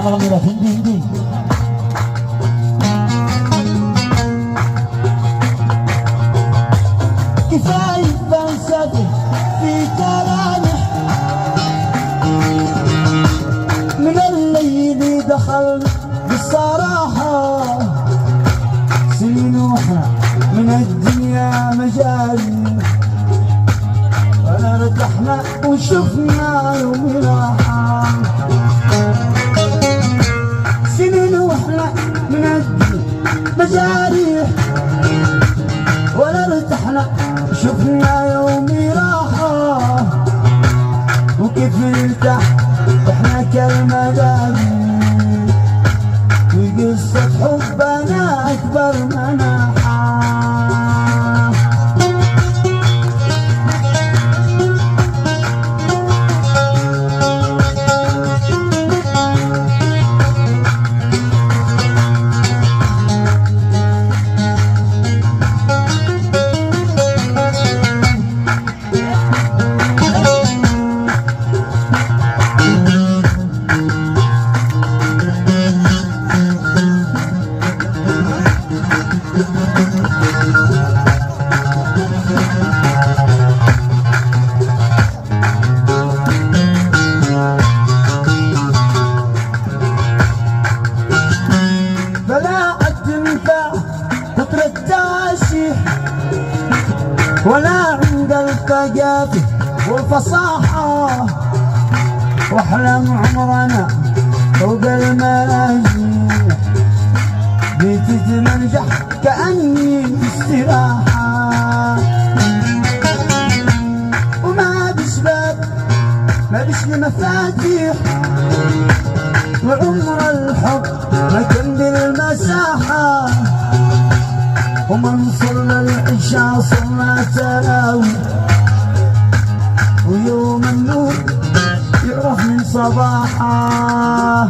غنغني لك هندي هندي. كفاية فلسفة في ترانح من الليل دخل بالصراحة، سنين واحنا من الدنيا مجال، ولا ارتحنا وشفنا يوم راحة. سنين واحنا من الدنيا مجاريح، ولا ارتحنا شفنا يوم راحة. وكيف نرتاح احنا كالمدام، وقصة حبنا اكبر مناحة. ولا عند الثقافة والفصاحة، واحلم عمرنا فوق الملاجئ، بتتمنجح كأني باستراحة. وما بشباب ما بشلي مفاتيح، وعمر الحب ما كان بالمساحة. ومن صلى العشاء صلى تراوي، ويوم النور يعرف من صباحه.